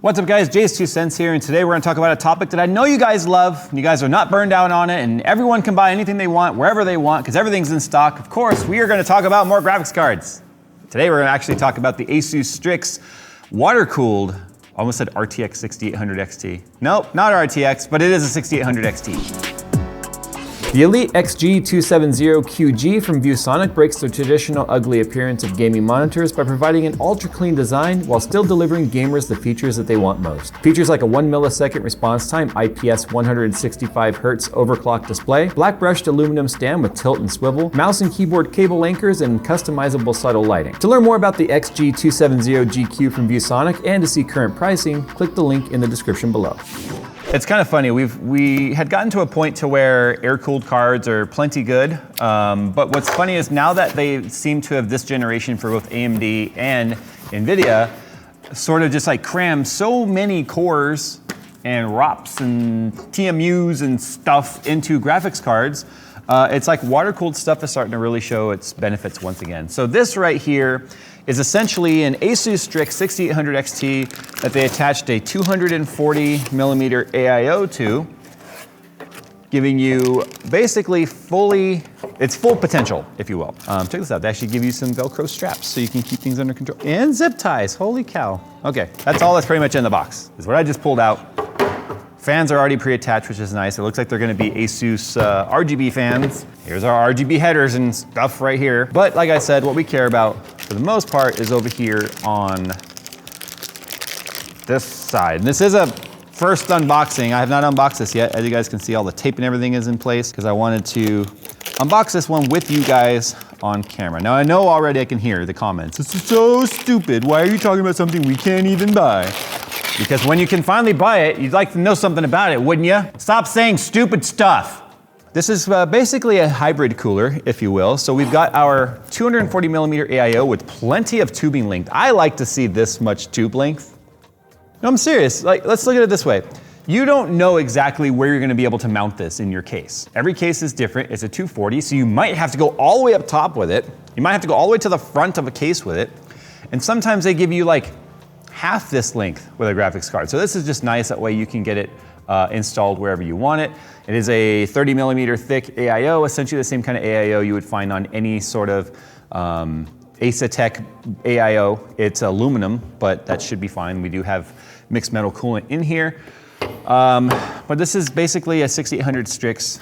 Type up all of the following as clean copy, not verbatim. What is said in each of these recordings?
What's up guys, Jay's 2 cents here, and today we're going to talk about a topic that I know you guys love, and you guys are not burned out on it, and everyone can buy anything they want, wherever they want, because everything's in stock. Of course, we are going to talk about more graphics cards. Today we're going to actually talk about the Asus Strix water-cooled, almost said RTX 6800 XT. Nope, not RTX, but it is a 6800 XT. The Elite XG270QG from ViewSonic breaks the traditional ugly appearance of gaming monitors by providing an ultra-clean design while still delivering gamers the features that they want most. Features like a 1 millisecond response time, IPS 165Hz overclock display, black brushed aluminum stand with tilt and swivel, mouse and keyboard cable anchors, and customizable subtle lighting. To learn more about the XG270GQ from ViewSonic and to see current pricing, click the link in the description below. It's kind of funny, we had gotten to a point to where air-cooled cards are plenty good, but what's funny is now that they seem to have this generation for both AMD and NVIDIA, sort of just like cram so many cores and ROPs and TMUs and stuff into graphics cards, it's like water-cooled stuff is starting to really show its benefits once again. So this right here is essentially an Asus Strix 6800 XT that they attached a 240 millimeter AIO to, giving you basically it's full potential, if you will. Check this out, they actually give you some Velcro straps so you can keep things under control. And zip ties, holy cow. Okay, that's all that's pretty much in the box, is what I just pulled out. Fans are already pre-attached, which is nice. It looks like they're gonna be Asus RGB fans. Here's our RGB headers and stuff right here. But like I said, what we care about for the most part is over here on this side. And this is a first unboxing. I have not unboxed this yet. As you guys can see, all the tape and everything is in place because I wanted to unbox this one with you guys on camera. Now I know already I can hear the comments. This is so stupid. Why are you talking about something we can't even buy? Because when you can finally buy it, you'd like to know something about it, wouldn't you? Stop saying stupid stuff. This is basically a hybrid cooler, if you will. So we've got our 240 millimeter AIO with plenty of tubing length. I like to see this much tube length. No, I'm serious. Like, let's look at it this way. You don't know exactly where you're gonna be able to mount this in your case. Every case is different. It's a 240, so you might have to go all the way up top with it. You might have to go all the way to the front of a case with it. And sometimes they give you like half this length with a graphics card. So this is just nice, that way you can get it installed wherever you want it. It is a 30 millimeter thick AIO, essentially the same kind of AIO you would find on any sort of Asetek AIO. It's aluminum, but that should be fine. We do have mixed metal coolant in here. But this is basically a 6800 Strix,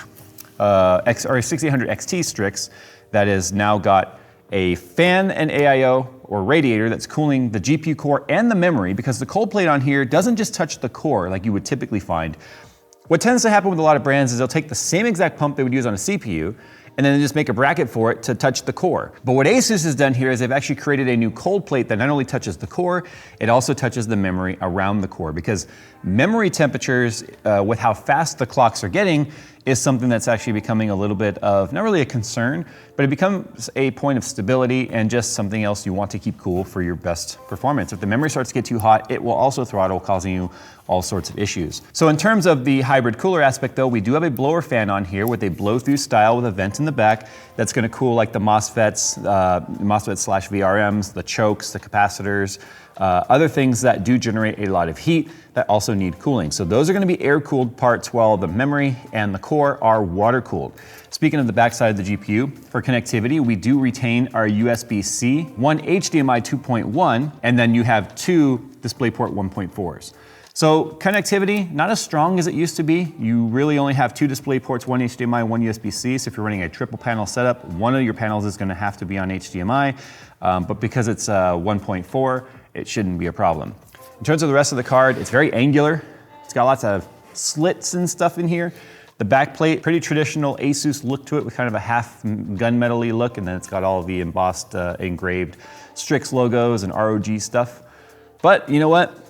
or a 6800 XT Strix that has now got a fan and AIO or radiator that's cooling the GPU core and the memory, because the cold plate on here doesn't just touch the core like you would typically find. What tends to happen with a lot of brands is they'll take the same exact pump they would use on a CPU and then they just make a bracket for it to touch the core. But what Asus has done here is they've actually created a new cold plate that not only touches the core, it also touches the memory around the core, because memory temperatures with how fast the clocks are getting is something that's actually becoming a little bit of, not really a concern, but it becomes a point of stability and just something else you want to keep cool for your best performance. If the memory starts to get too hot, it will also throttle, causing you all sorts of issues. So in terms of the hybrid cooler aspect though, we do have a blower fan on here with a blow through style with a vent in the back that's gonna cool like the MOSFETs, MOSFET/VRMs, the chokes, the capacitors, other things that do generate a lot of heat that also need cooling. So those are gonna be air-cooled parts, while the memory and the core are water-cooled. Speaking of the backside of the GPU, for connectivity, we do retain our USB-C, one HDMI 2.1, and then you have two DisplayPort 1.4s. So connectivity, not as strong as it used to be. You really only have two display ports, one HDMI, one USB-C. So if you're running a triple panel setup, one of your panels is gonna have to be on HDMI, but because it's 1.4, it shouldn't be a problem. In terms of the rest of the card, it's very angular. It's got lots of slits and stuff in here. The back plate, pretty traditional Asus look to it with kind of a half gunmetal-y look, and then it's got all of the embossed, engraved Strix logos and ROG stuff. But you know what?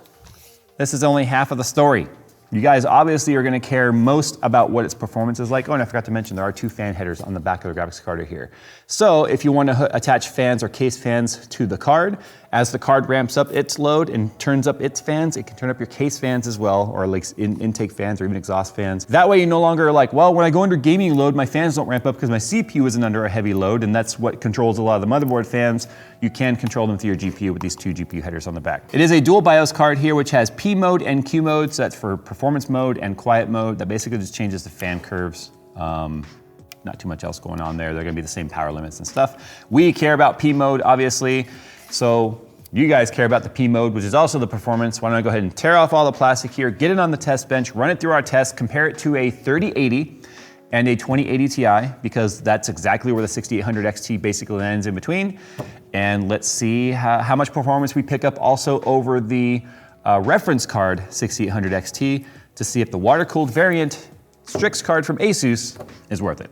This is only half of the story. You guys obviously are gonna care most about what its performance is like. Oh, and I forgot to mention, there are two fan headers on the back of the graphics card here. So if you want to attach fans or case fans to the card, As the card ramps up its load and turns up its fans, it can turn up your case fans as well, or like intake fans or even exhaust fans. That way you no longer like, well, when I go under gaming load, my fans don't ramp up because my CPU isn't under a heavy load, and that's what controls a lot of the motherboard fans. You can control them through your GPU with these two GPU headers on the back. It is a dual BIOS card here, which has P mode and Q mode, so that's for performance mode and quiet mode. That basically just changes the fan curves. Not too much else going on there. They're gonna be the same power limits and stuff. We care about P mode, obviously. So you guys care about the P mode, which is also the performance. Why don't I go ahead and tear off all the plastic here, get it on the test bench, run it through our test, compare it to a 3080 and a 2080 Ti, because that's exactly where the 6800 XT basically lands in between. And let's see how much performance we pick up also over the reference card 6800 XT to see if the water-cooled variant Strix card from Asus is worth it.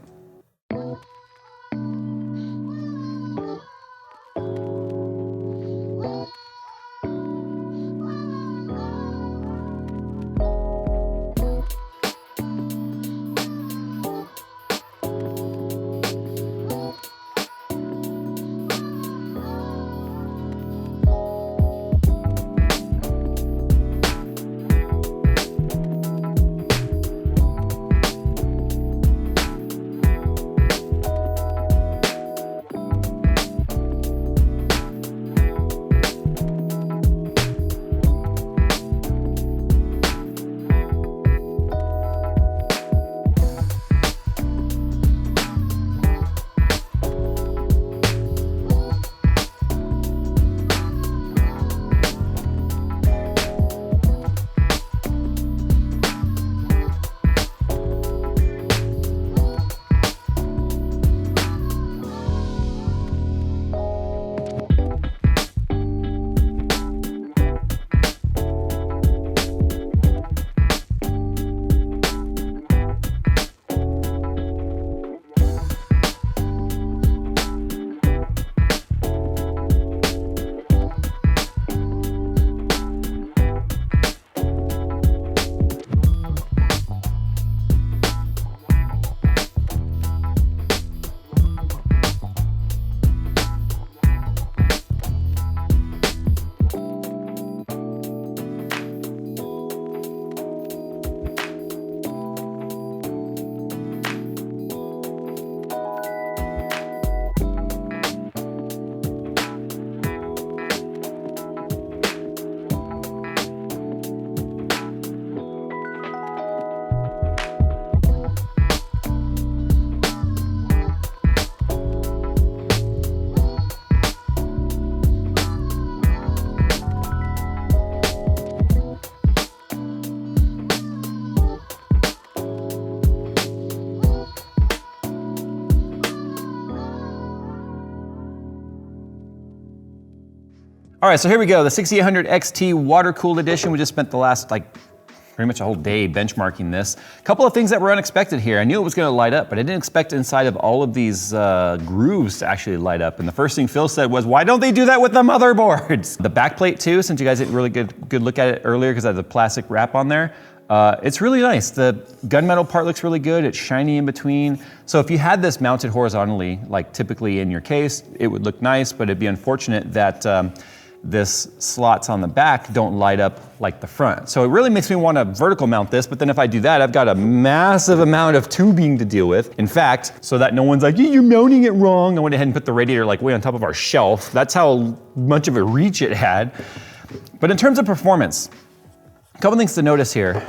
All right, so here we go, the 6800 XT water-cooled edition. We just spent the last, pretty much a whole day benchmarking this. A couple of things that were unexpected here. I knew it was gonna light up, but I didn't expect inside of all of these grooves to actually light up. And the first thing Phil said was, why don't they do that with the motherboards? The backplate too, since you guys didn't really good look at it earlier because I had the plastic wrap on there. It's really nice. The gunmetal part looks really good. It's shiny in between. So if you had this mounted horizontally, like typically in your case, it would look nice, but it'd be unfortunate that this slots on the back don't light up like the front. So it really makes me want to vertical mount this, but then if I do that, I've got a massive amount of tubing to deal with. In fact, so that no one's like, you're mounting it wrong, I went ahead and put the radiator way on top of our shelf. That's how much of a reach it had. But in terms of performance, a couple things to notice here.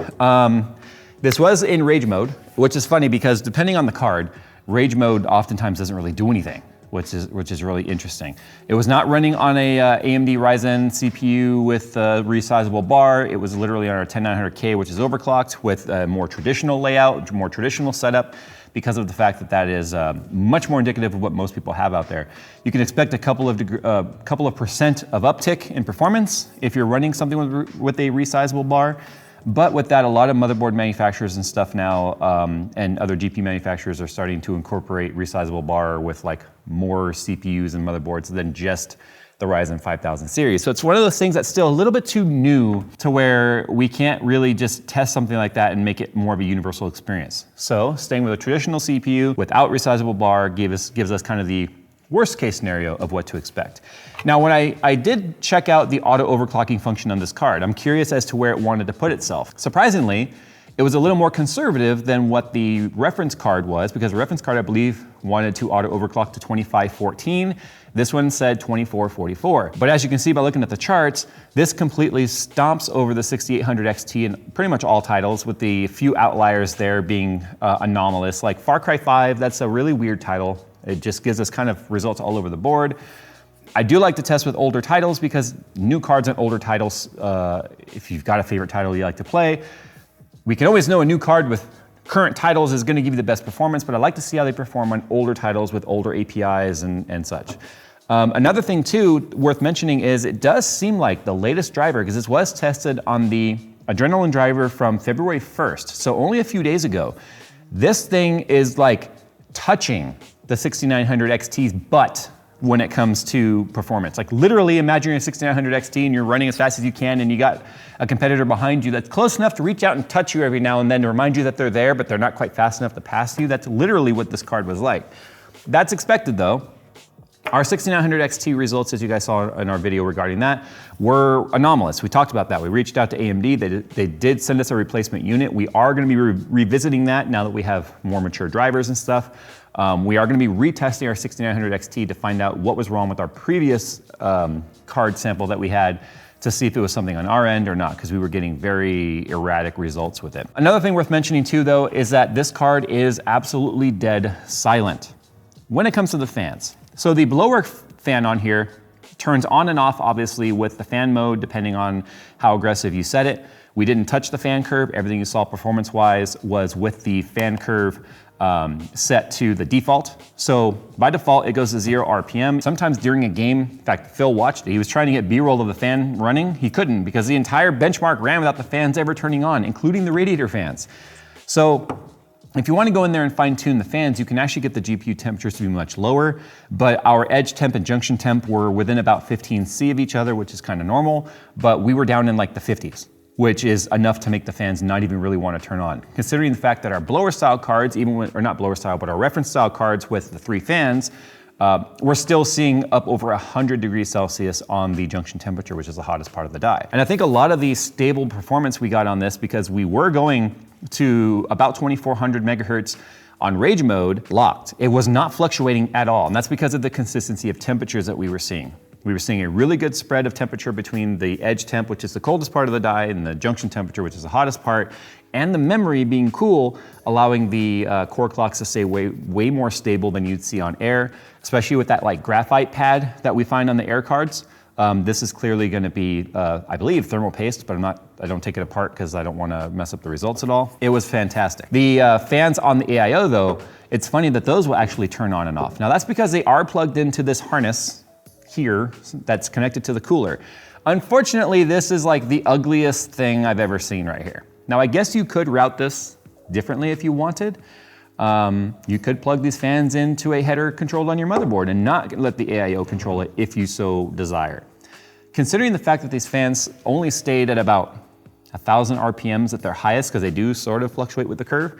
This was in rage mode, which is funny because depending on the card, rage mode oftentimes doesn't really do anything, which is really interesting. It was not running on a AMD Ryzen CPU with a resizable bar. It was literally on our 10900K, which is overclocked with a more traditional layout, more traditional setup, because of the fact that that is much more indicative of what most people have out there. You can expect a couple of percent of uptick in performance if you're running something with a resizable bar. But with that, a lot of motherboard manufacturers and stuff now, and other GPU manufacturers are starting to incorporate resizable bar with more CPUs and motherboards than just the Ryzen 5000 series. So it's one of those things that's still a little bit too new to where we can't really just test something like that and make it more of a universal experience. So staying with a traditional CPU without resizable bar gives us kind of the worst case scenario of what to expect. Now, when I did check out the auto overclocking function on this card, I'm curious as to where it wanted to put itself. Surprisingly, it was a little more conservative than what the reference card was, because the reference card, I believe, wanted to auto overclock to 2514. This one said 2444. But as you can see by looking at the charts, this completely stomps over the 6800 XT in pretty much all titles, with the few outliers there being anomalous. Like Far Cry 5, that's a really weird title. It just gives us kind of results all over the board. I do like to test with older titles, because new cards on older titles, if you've got a favorite title you like to play, we can always know a new card with current titles is going to give you the best performance, but I like to see how they perform on older titles with older APIs and such. Another thing too, worth mentioning, is it does seem like the latest driver, because this was tested on the Adrenaline driver from February 1st, so only a few days ago. This thing is like touching the 6900 XT's butt when it comes to performance. Like literally imagine you're a 6900 XT and you're running as fast as you can, and you got a competitor behind you that's close enough to reach out and touch you every now and then to remind you that they're there, but they're not quite fast enough to pass you. That's literally what this card was like. That's expected though. Our 6900 XT results, as you guys saw in our video regarding that, were anomalous. We talked about that. We reached out to AMD. They did send us a replacement unit. We are going to be revisiting that now that we have more mature drivers and stuff. We are going to be retesting our 6900 XT to find out what was wrong with our previous card sample that we had, to see if it was something on our end or not, because we were getting very erratic results with it. Another thing worth mentioning too, though, is that this card is absolutely dead silent when it comes to the fans. So the blower fan on here turns on and off, obviously, with the fan mode, depending on how aggressive you set it. We didn't touch the fan curve. Everything you saw performance-wise was with the fan curve set to the default. So by default, it goes to 0 RPM. Sometimes during a game, in fact, Phil watched it, he was trying to get B-roll of the fan running. He couldn't, because the entire benchmark ran without the fans ever turning on, including the radiator fans. So if you want to go in there and fine tune the fans, you can actually get the GPU temperatures to be much lower, but our edge temp and junction temp were within about 15 C of each other, which is kind of normal, but we were down in like the 50s, which is enough to make the fans not even really want to turn on. Considering the fact that our blower style cards, or not blower style, but our reference style cards with the 3 fans, we're still seeing up over 100 degrees Celsius on the junction temperature, which is the hottest part of the die. And I think a lot of the stable performance we got on this, because we were going to about 2400 megahertz on rage mode locked. It was not fluctuating at all, and that's because of the consistency of temperatures that we were seeing. We were seeing a really good spread of temperature between the edge temp, which is the coldest part of the die, and the junction temperature, which is the hottest part, and the memory being cool, allowing the core clocks to stay way more stable than you'd see on air, especially with that like graphite pad that we find on the air cards. This is clearly going to be, I believe, thermal paste, but I don't take it apart because I don't want to mess up the results at all. It was fantastic. The fans on the AIO though, it's funny that those will actually turn on and off. Now that's because they are plugged into this harness here that's connected to the cooler. Unfortunately, this is like the ugliest thing I've ever seen right here. Now I guess you could route this differently if you wanted. You could plug these fans into a header controlled on your motherboard and not let the AIO control it if you so desire. Considering the fact that these fans only stayed at about 1000 RPMs at their highest, because they do sort of fluctuate with the curve,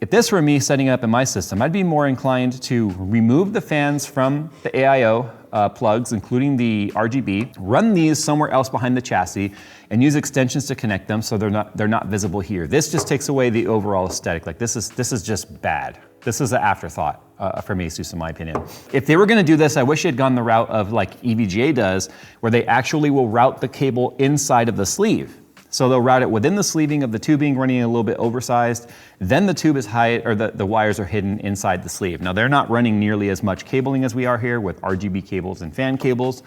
if this were me setting up in my system, I'd be more inclined to remove the fans from the AIO plugs, including the RGB, run these somewhere else behind the chassis, and use extensions to connect them so they're not visible here. This just takes away the overall aesthetic. Like this is just bad. This is an afterthought for me, Asus, in my opinion. If they were gonna do this, I wish it had gone the route of like EVGA does, where they actually will route the cable inside of the sleeve. So they'll route it within the sleeving of the tubing, running a little bit oversized. Then the tube is high, or the wires are hidden inside the sleeve. Now they're not running nearly as much cabling as we are here with RGB cables and fan cables.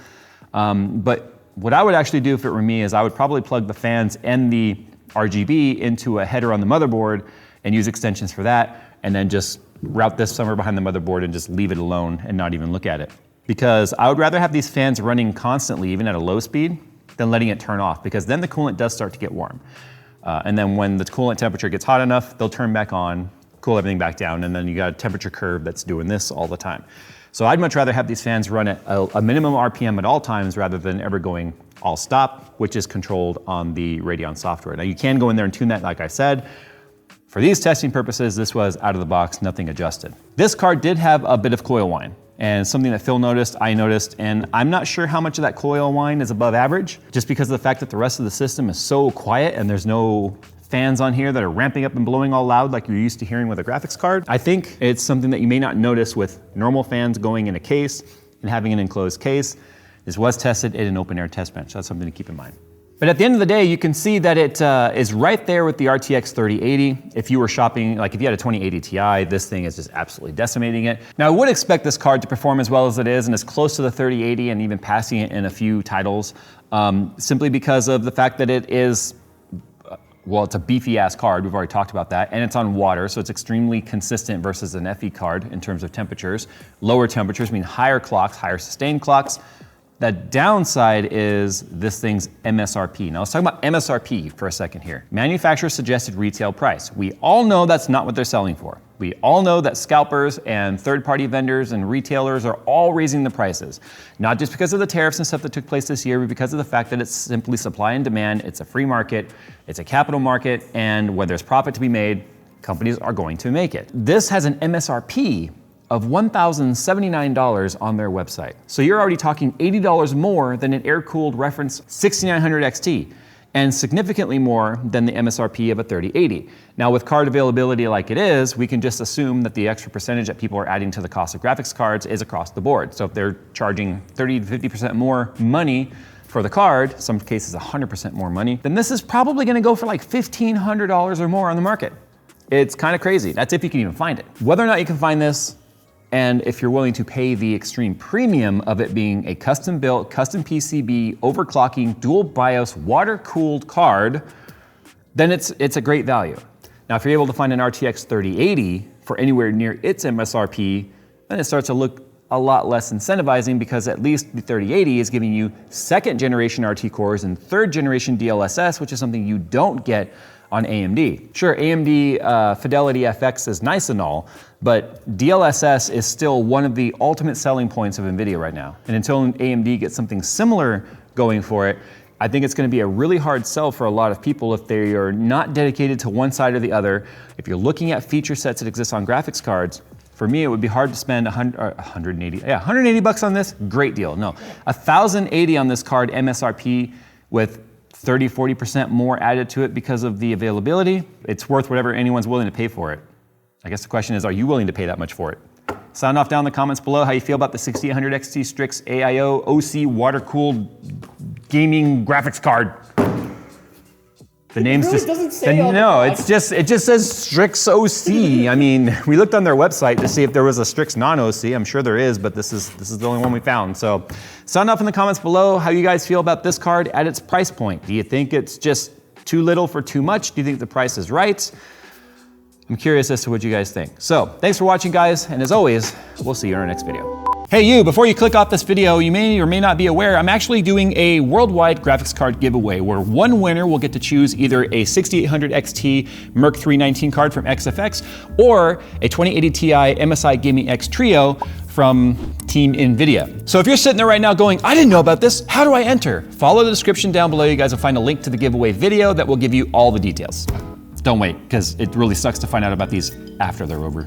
But what I would actually do if it were me is I would probably plug the fans and the RGB into a header on the motherboard and use extensions for that, and then just route this somewhere behind the motherboard and just leave it alone and not even look at it. Because I would rather have these fans running constantly, even at a low speed, than letting it turn off, because then the coolant does start to get warm. And then when the coolant temperature gets hot enough, they'll turn back on, cool everything back down, and then you got a temperature curve that's doing this all the time. So I'd much rather have these fans run at a minimum RPM at all times rather than ever going all stop, which is controlled on the Radeon software. Now you can go in there and tune that, like I said. For these testing purposes, this was out of the box, nothing adjusted. This card did have a bit of coil whine. And something that Phil noticed, I noticed, and I'm not sure how much of that coil whine is above average, just because of the fact that the rest of the system is so quiet and there's no fans on here that are ramping up and blowing all loud like you're used to hearing with a graphics card. I think it's something that you may not notice with normal fans going in a case and having an enclosed case. This was tested at an open air test bench. That's something to keep in mind. But at the end of the day, you can see that it is right there with the RTX 3080. If you were shopping, like if you had a 2080 Ti, this thing is just absolutely decimating it. Now, I would expect this card to perform as well as it is and as close to the 3080 and even passing it in a few titles, simply because of the fact that it is, well, it's a beefy ass card, we've already talked about that, and it's on water, so it's extremely consistent versus an FE card in terms of temperatures. Lower temperatures mean higher clocks, higher sustained clocks. The downside is this thing's MSRP. Now let's talk about MSRP for a second here. Manufacturer suggested retail price. We all know that's not what they're selling for. We all know that scalpers and third-party vendors and retailers are all raising the prices. Not just because of the tariffs and stuff that took place this year, but because of the fact that it's simply supply and demand. It's a free market, it's a capital market, and when there's profit to be made, companies are going to make it. This has an MSRP of $1,079 on their website. So you're already talking $80 more than an air-cooled reference 6900 XT, and significantly more than the MSRP of a 3080. Now with card availability like it is, we can just assume that the extra percentage that people are adding to the cost of graphics cards is across the board. So if they're charging 30 to 50% more money for the card, some cases 100% more money, then this is probably gonna go for like $1,500 or more on the market. It's kind of crazy. That's if you can even find it. Whether or not you can find this, and if you're willing to pay the extreme premium of it being a custom built, custom PCB, overclocking, dual BIOS, water-cooled card, then it's a great value. Now, if you're able to find an RTX 3080 for anywhere near its MSRP, then it starts to look a lot less incentivizing because at least the 3080 is giving you second generation RT cores and third generation DLSS, which is something you don't get on AMD. Sure, AMD Fidelity FX is nice and all, but DLSS is still one of the ultimate selling points of NVIDIA right now. And until AMD gets something similar going for it, I think it's gonna be a really hard sell for a lot of people if they are not dedicated to one side or the other. If you're looking at feature sets that exist on graphics cards, for me, it would be hard to spend 180 bucks on this, great deal. No, 1,080 on this card MSRP with 30, 40% more added to it because of the availability. It's worth whatever anyone's willing to pay for it. I guess the question is, are you willing to pay that much for it? Sound off down in the comments below how you feel about the 6800 XT Strix AIO OC water-cooled gaming graphics card. The name's really just doesn't say no, it just says Strix OC. I mean, we looked on their website to see if there was a Strix non-OC. I'm sure there is, but this is the only one we found. So sound off in the comments below how you guys feel about this card at its price point. Do you think it's just too little for too much? Do you think the price is right? I'm curious as to what you guys think. So thanks for watching, guys, and as always, we'll see you in our next video. Hey you, before you click off this video, you may or may not be aware, I'm actually doing a worldwide graphics card giveaway where one winner will get to choose either a 6800 XT Merc 319 card from XFX or a 2080 Ti MSI Gaming X Trio from Team NVIDIA. So if you're sitting there right now going, I didn't know about this, how do I enter? Follow the description down below. You guys will find a link to the giveaway video that will give you all the details. Don't wait, because it really sucks to find out about these after they're over.